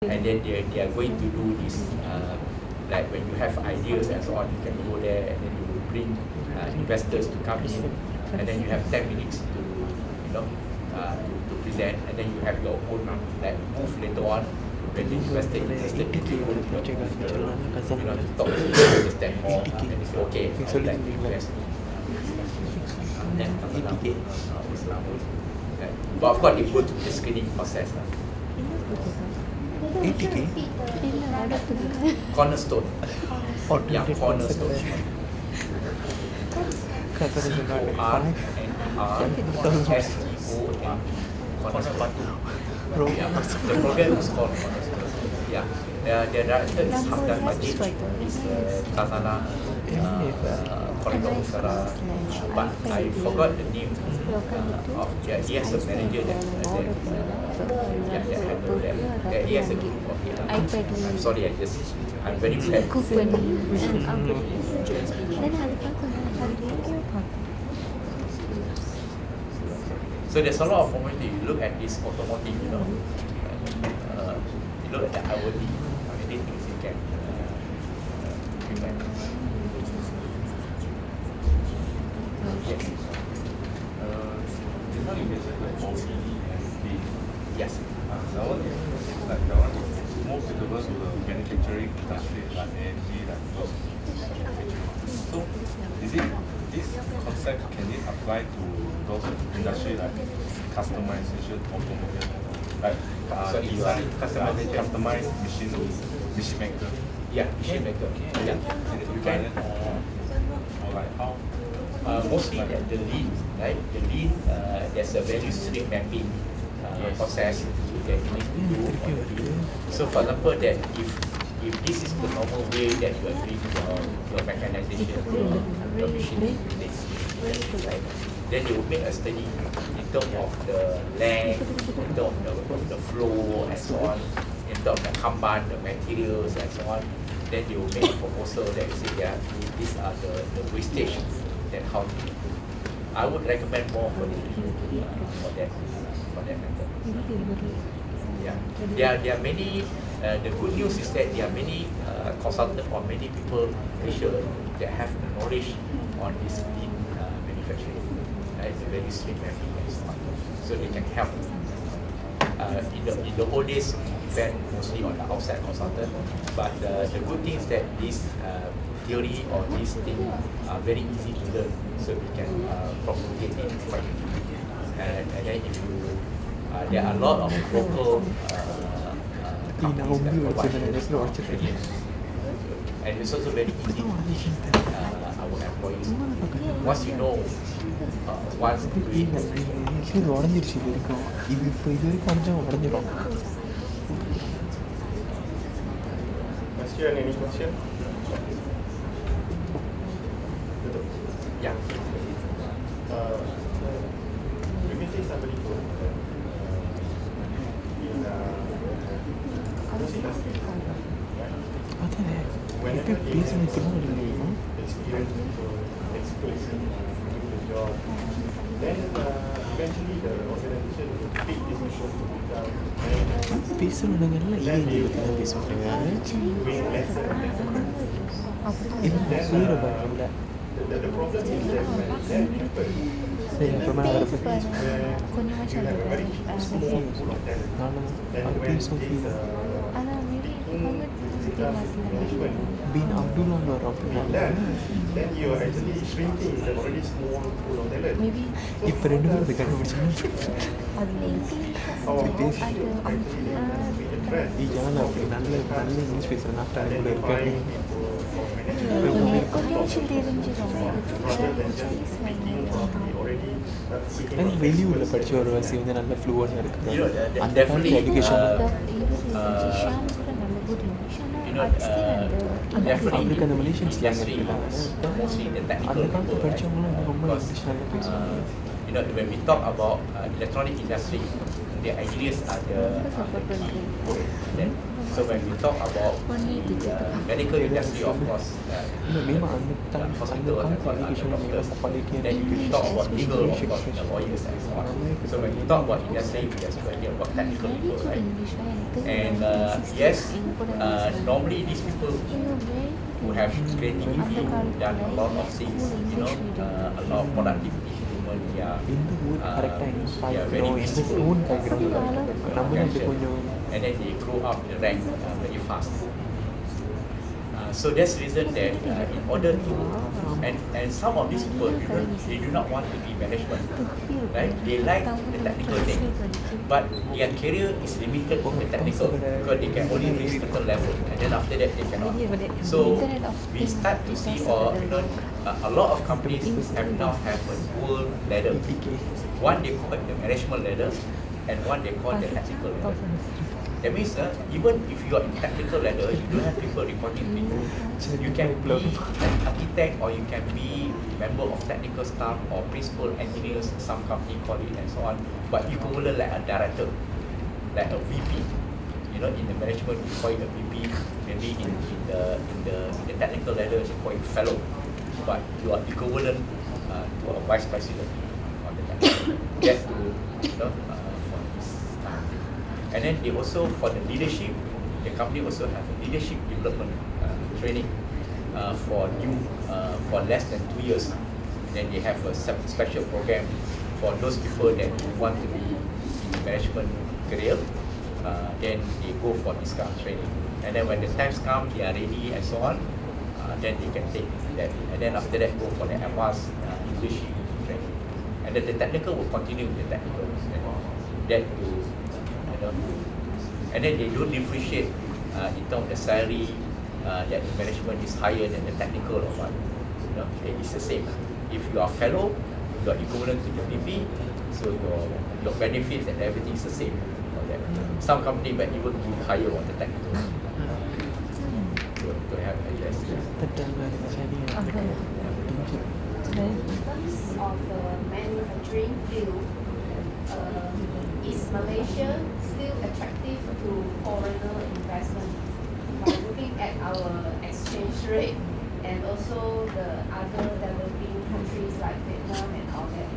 and then they are going to do this, like when you have ideas and so on, you can go there and then you will bring investors to come in, and then you have 10 minutes to, to present, and then you have your own like booth later on when the investor interested to go to your booth, to talk to you, understand more, and it's okay, I would like to invest. But of course, it goes to the screening process. 80K? Cornerstone. Yeah, cornerstone. Cornerstone. Yeah, the program is called Cornerstone. Yeah, the director is Hamdan Majid. Is Tazana Corridor Usara, but I forgot the name of. Yeah, he has a manager that handle that. He has a group of it. I'm sorry, I'm very bad. So there's a lot of formality. You look at this automotive, you look at the IoT, many things you can implement. Yes. Yes. That one is more suitable to the manufacturing industry, like AMD, like those. So, is it this concept can it apply to those industry like customization automobile, like design, customized machine maker? Yeah, machine maker. Yeah, you can or like how? Mostly the lean, right? The lean, there's a value stream mapping process that you need to do on the lean. So for example, that if this is the normal way that you are doing your mechanization, your machining units, right? Then you will make a study in terms of the length, in terms of the flow and so on, in terms of the Kanban, the materials and so on. Then you will make a proposal that you say, yeah, these are the wastage. Then how to do. I would recommend more for that method. Yeah, there are many. The good news is that there are many consultants or many people that have the knowledge on this lean manufacturing, right? The value stream mapping and so on. So they can help. In the old days, we depend mostly on the outside consultant, but the good thing is that this theory or this thing are very easy to learn, so we can propagate it quite quickly. And then if you, there are a lot of local companies that provide training. And it's also very easy to teach our employees. Once you know, once you do it. இது உடஞ்சிருச்சு இது வரைக்கும் இது வரைக்கும் கொஞ்சம் உடஞ்சிடும். Question, any question? Yeah. Previously somebody told in this industry, அதானே whenever எப்படி they பேசணும் have இப்படிலாம் இல்லையா? experienced people, experts in doing the job, then eventually the organization will pick this mission to become பேசுகிறவங்கெல்லாம் ஏஐ பற்றி தான் பேசுவாங்க. doing lesser and lesser இல்லை சூரிய பார்க்கல the problem is that when that happens, சரி அப்புறமா அதை பற்றி where you have a very small pool of talent, நானும் then அது when பேசும் this பீன் அப்துல்லான்னு வரும் அப்படின்னா then you are actually shrinking the already small pool of talent. இப்போ ரெண்டு பேரும் அதை கண்டுபிடிச்சாங்க. Our house should actually be the trend. ஏன்னா அப்படி நல்ல நல்ல இங்கிலீஷ் பேசுகிற நாட்டாளி கூட இருக்காங்க. Identifying people for management rather than just repeating what we already seeking அது வெளியூரில் படித்த ஒரு வாசி வந்து நல்ல ஃப்ளூவன்ட் இருக்குது. அந்த definitely, காலத்தில் எஜுகேஷன் அவருக்கு அந்த மலேசியன் ஸ்லாங் இருக்குல்ல அந்த காலத்தில் படித்தவங்களும் ரொம்ப இங்கிலீஷ் நல்லா பேசுவாங்க. When we talk about electronic industry, the engineers are the key. Then, so So when we talk about the medical industry, of course, memang anda hospital and doctors. Then if we talk about legal, of course, the lawyers and so on. So when we talk about industry, we are speaking about technical people, right? And yes, normally these people who have creativity, done a lot of things, you know, a lot of productivity improvement, they are very visible, and then they grow up the rank very fast. So that's the reason that in order to, and some of these people, they do not want to be management, right? They like the technical thing, but their career is limited to the technical because they can only reach certain level, and then after that they cannot. So we start to see, or you know, a lot of companies have now have a dual ladder. One they call the management ladder, and one they call the technical ladder. That means even if you are in technical ladder, you don't have people reporting to you. You can be an architect, or you can be member of technical staff or principal engineers, some company call it, and so on. But you can learn like a director, like a VP. You know, in the management you call it a VP. Maybe in the technical ladder you call it fellow. But you are equivalent to a vice president on the technical. Just to for this kind of thing. And then they also, for the leadership, the company also have a leadership development training for less than 2 years. And then they have a special program for those people that want to be in the management career. Then they go for this kind of training. And then when the times come, they are ready and so on. Then they can take that. And then after that, go for the advanced English training. And then the technical will continue with the technical. That to and then they don't differentiate in terms of the salary that the management is higher than the technical or what. You know, it's the same. If you are fellow, you are equivalent to the VP, so your benefits and everything is the same. Some company might even give higher on the technical. To have a yes. Of the manufacturing field, is Malaysia still attractive to foreigner investment by looking at our exchange rate and also the other developing countries like Vietnam and all that?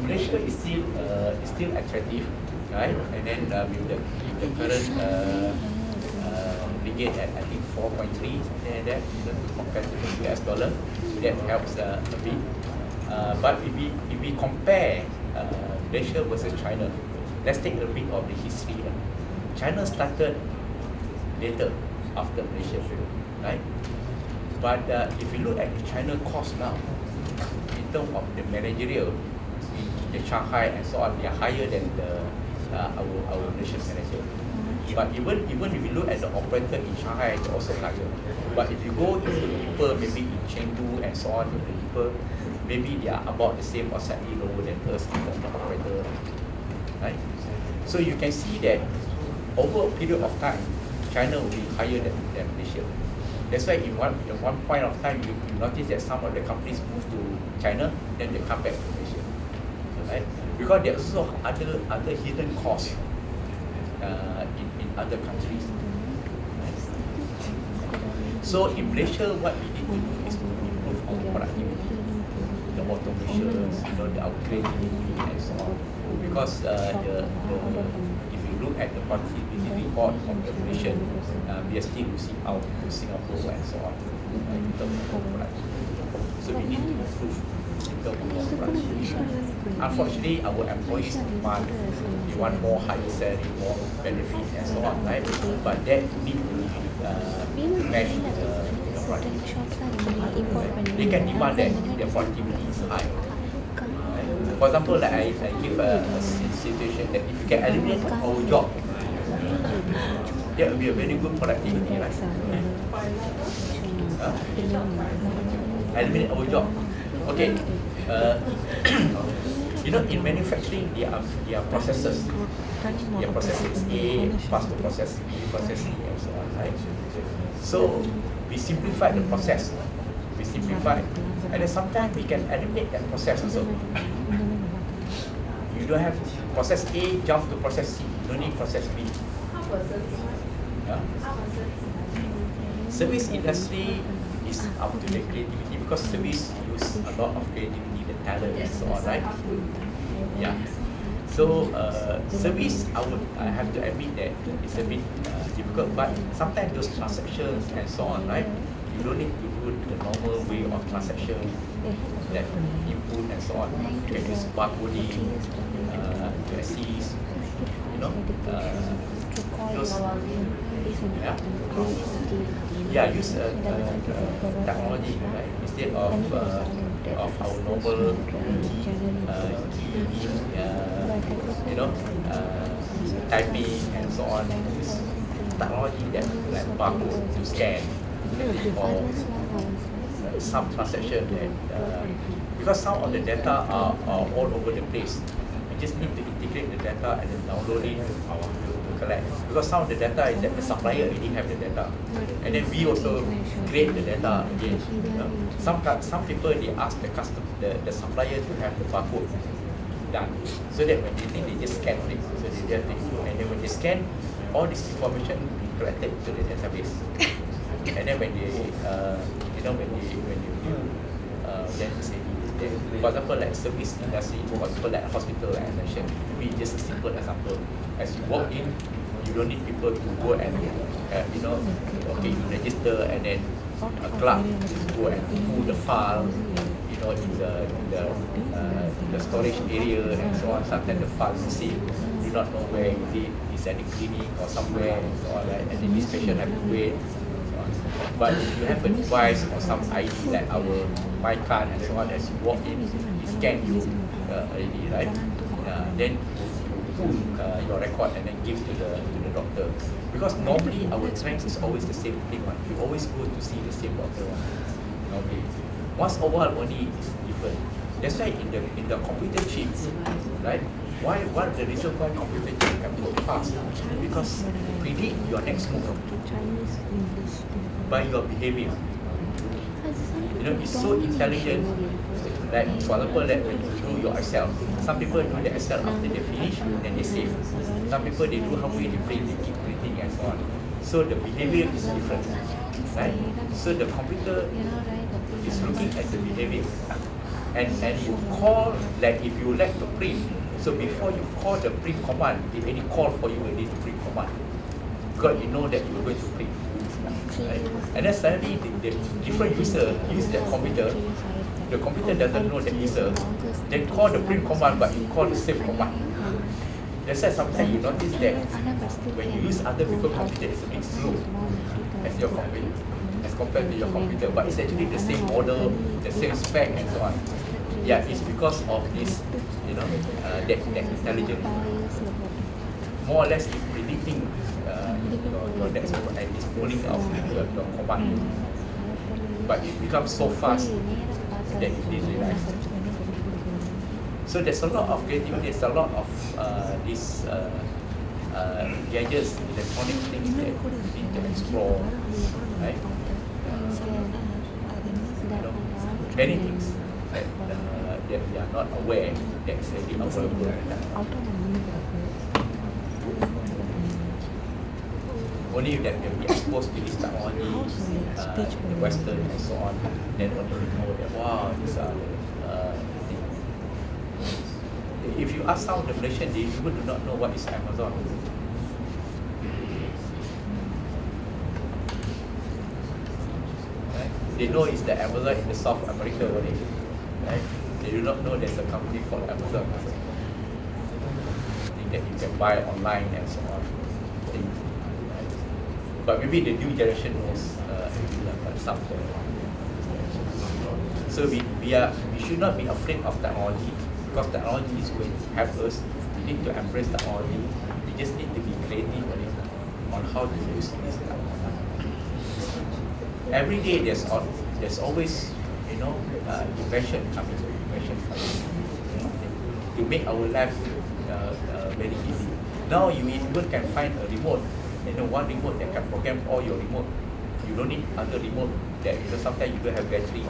Malaysia is still attractive, right? And then with the current ringgit at I think 4.3, something like that, compared to the US dollar, that helps a bit. But if we compare Malaysia versus China, let's take a bit of the history. China started later after Malaysia, right? But if you look at the China cost now, in terms of the managerial in the Shanghai and so on, they are higher than our Malaysian manager. But even if you look at the operator in Shanghai, it's also higher. But if you go into the people, maybe in Chengdu and so on, the people, maybe they are about the same or slightly lower than us in terms of operator, right? So you can see that over a period of time, China will be higher than Malaysia. That's why in one point of time, you notice that some of the companies move to China, then they come back to Malaysia, right? Because there are also other hidden costs in other countries. Right? So in Malaysia, what we need to do is to improve our productivity, the automations, our creativity and so on. Because if you look at the productivity report of the Malaysian, we are still losing out to Singapore and so on in terms of productivity. So we need to improve in terms of productivity. Unfortunately, our employees demand, they want more higher salary, more benefits and so on, right? But that need to match the productivity. They can demand that their productivity is high. Right? For example, like I give a situation that if you can eliminate our job, that will be a very good productivity, right? Eliminate our job. Okay. In manufacturing, there are processes. There are processes A, pass to process B, process C, and so on, right? So we simplify the process. We simplify, and then sometimes we can eliminate that process also. You don't have process A jump to process C. no need process B. How about service? Yeah. How about service? Service industry is up to the creativity because service use a lot of creativity, the talent and so on, right? Yeah. So service, I have to admit that it's a bit difficult, but sometimes those transactions and so on, right? You don't need to do the normal way of transaction, that input and so on. You can use barcoding to assist, you know, those, yeah. Yeah, use technology, right? Instead of our normal you know, typing and so on. Use technology that like barcode to scan or some transaction that because some of the data are all over the place. We just need to integrate the data and then download it to collect. Because some of the data is that the supplier already have the data, and then we also create the data again. Some people they ask the supplier to have the barcode done, so that when they think they just scan it, so they just think, and then when they scan, all this information be collected to the database, and then when they you know when they do then say. For example, like service industry, for example, like hospital, like I mentioned, maybe just a simple example. As you walk in, you don't need people to go and, you know, okay, you register and then a clerk just go and pull the file, you know, in the storage area and so on. Sometimes the file missing, do not know where is it, it's at the clinic or somewhere and so on, right? And then this patient have to wait. But if you have a device or some ID like our My Card and so on, as you walk in, it scan you already, right? Then you pull your record and then give to the doctor. Because normally our trend is always the same thing, one. You always go to see the same doctor. Normally, once a while only is different. That's why in the computer chips, right? Why the reason why computer chip can work fast? Because predict your next move by your behavior. You know, it's so intelligent. Like for example, that when you do your Excel, some people do the Excel after they finish, then they save. Some people they do halfway, they print, they keep printing and so on. So the behavior is different, right? So the computer is looking at the behavior, and you call, like if you like to print. So before you call the print command, it already call for you already to print command, because you know that you're going to print. Right? And then suddenly the different user use that computer, the computer doesn't know the user, they call the print command but you call the save command. That's why sometimes you notice that when you use other people's computer, it's a bit slow as your computer, as compared to your computer, but it's actually the same model, the same spec and so on. Yeah, it's because of this, you know, that intelligence. More or less it's predicting your next move and it's pulling out your command. But it becomes so fast that you didn't realize. So there's a lot of creativity, there's a lot of these gadgets, electronic things that we need to explore, right? You know, many things that we are not aware that's already available. Only that when we exposed to this technology, the Western and so on, then only we know that wow, these are the things. If you ask some of the Malaysians, they even do not know what is Amazon. Right? They know it's the Amazon in the South America only. Right? They do not know there's a company called Amazon. Thing that you can buy online and so on. But maybe the new generation knows something. So we should not be afraid of technology, because technology is going to help us. We need to embrace technology. We just need to be creative on how to use this technology. Every day there's always, you know, invention coming to make our life very easy. Now you even can find a remote. You know, one remote that can program all your remote. You don't need other remote that, you know, sometimes you don't have battery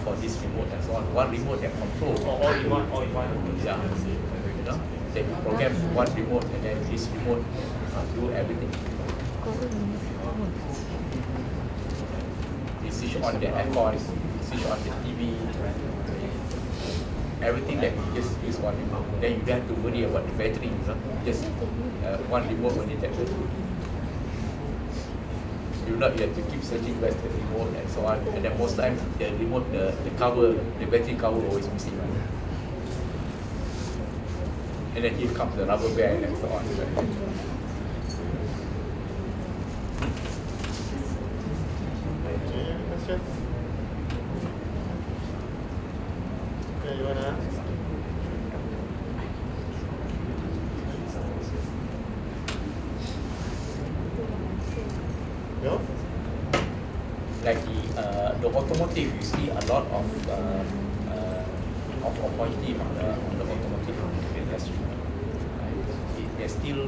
for this remote and so on. One remote that controls all in one. Yeah, you know. Then you program one remote and then this remote do everything. You switch on the aircon, switch on the TV, everything that you just use one remote. Then you don't have to worry about the battery, just one remote only that will do. You not you have to keep searching where's the remote and so on. And then most times the remote, the cover, the battery cover always missing. And then here comes the rubber band and so on. Any question? Okay, you wanna ask? No? Like the automotive, you see a lot of appointee on the automotive industry. There's still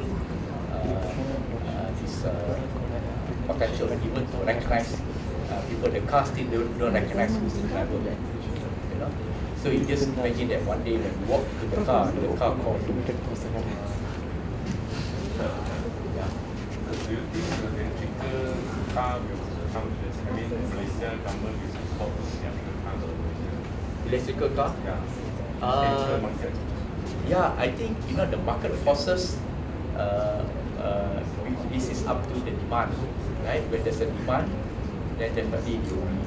this potential even to recognize people. The car still don't recognize who's the driver. You know, so you just imagine that one day when you walk to the car calls you. Yeah. Do you think the electrical car will come to this? I mean, Malaysia government will support the electrical cars in Malaysia. Electrical car? Yeah. Uh, Market. Yeah, I think the market forces. This is up to the demand, right? When there's a demand, then definitely it will be.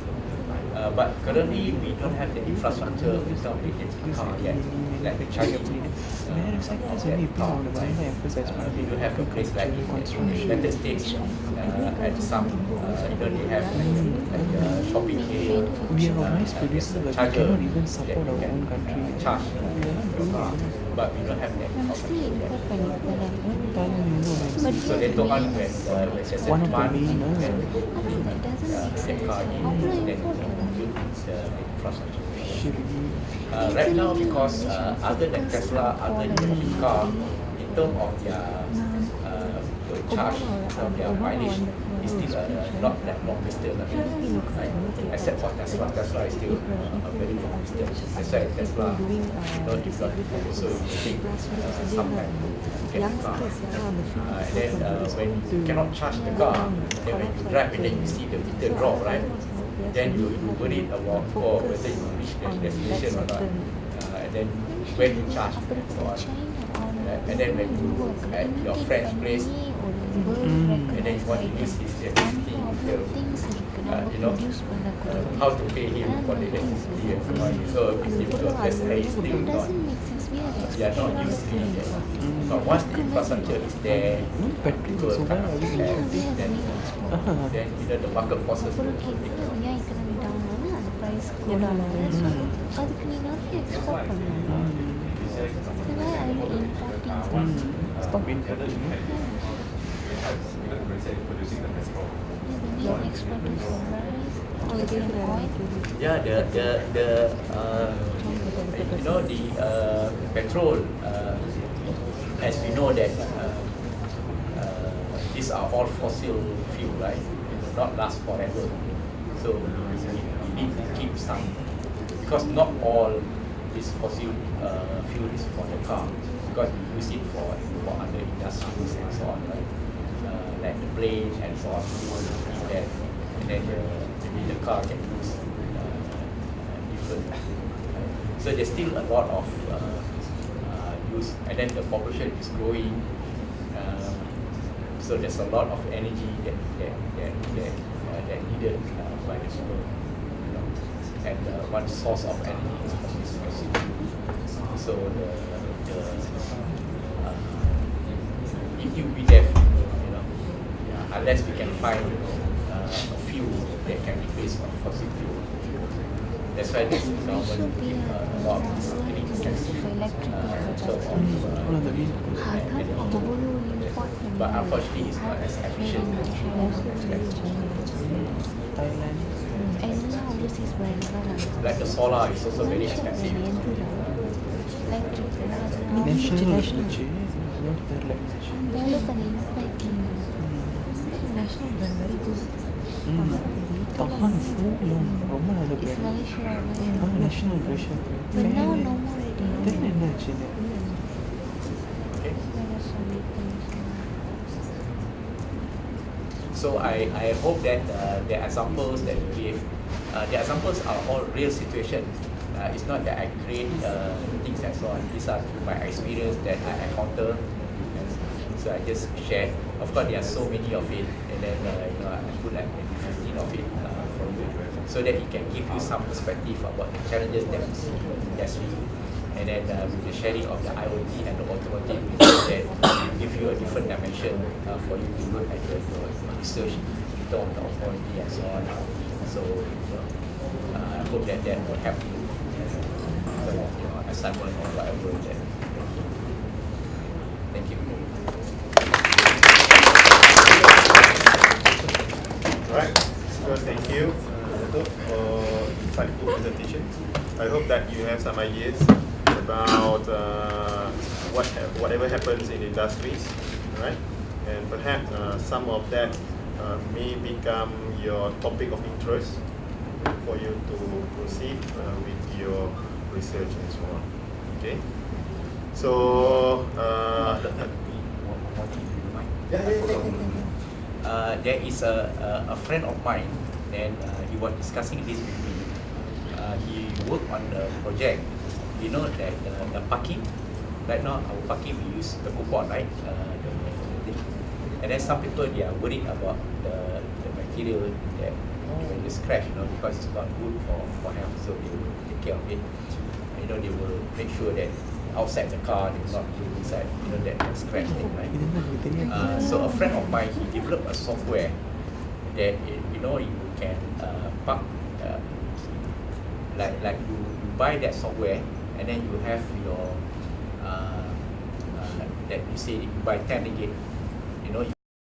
But currently we don't have the infrastructure in terms of the electric car yet, like the Chinese. We do have a place like in the United States and some they have like shopping area, We are a nice producer, but we charger cannot even that support you our can own country. charge your car, but we don't have that infrastructure yet. So later on when there's a One of the demand, main, when people put in the car in, then you use the infrastructure. Right now, because other than Tesla, other electric car, in terms of their charge, of their mileage, is still not that long distance. Right? Except for Tesla. Tesla is still a very long distance. That's why Tesla, if not also take some time to get the car. And then when you cannot charge the car, then when you drive and then you see the meter drop, right? Then you worried about whether you reach the destination or not. And then when you charge and so on. And then when you at your friend's place, and then you want to use his electricity, how to pay him for the electricity and so on. So it's difficult. That's why it's still not. We are not used to it yet. But once the infrastructure is there, people kind of prepare, then the market forces will take care. Stop importing. Producing the petrol. Yeah, the petrol, as we know that these are all fossil fuel, right? It will not last forever. So we need to keep some, because not all this fossil fuel is for the car, because we use it for other industries and so on, right? Like the plane and so on, we want to use that, and then maybe the car can use different. So there's still a lot of use, and then the population is growing. So there's a lot of energy that needed by the people, and one source of energy is from this fossil fuel. So it will be there, unless we can find a fuel that can replace fossil fuel. That's why this government give a lot of green incentives One of the main but unfortunately it's not as efficient as Thailand. like the solar is also very expensive. National je, not their like tahan full long, ரொம்ப நல்ல brand. National Malaysia. Then என்னாச்சு So I hope that the examples that we give, the examples are all real situations. It's not that I create things and so on. These are through my experience that I encounter. So I just share. Of course, there are so many of it, and then I put like maybe 15 of it for you, so that it can give you some perspective about the challenges that we see in the industry. And then with the sharing of the IoT and the automotive, that give you a different dimension for you to look at your research in terms of the automotive and so on. So I hope that will help you assignment or whatever that. Thank you. Alright, so thank you Dato' for insightful presentation. I hope that you have some ideas about whatever happens in industries, right? And perhaps some of that may become your topic of interest for you to proceed with your research and so on. Okay, so there is a friend of mine, and he was discussing this with me. He worked on the project. You know that the parking, right now our parking we use the coupon, right? And then some people, they are worried about the material that when you scratch, because it's not good for health, so they will take care of it. They will make sure that outside the car, they will not do inside, that scratch thing, right? So a friend of mine, he developed a software that you can park, like you buy that software, and then you have your that you say you buy 10 ringgit,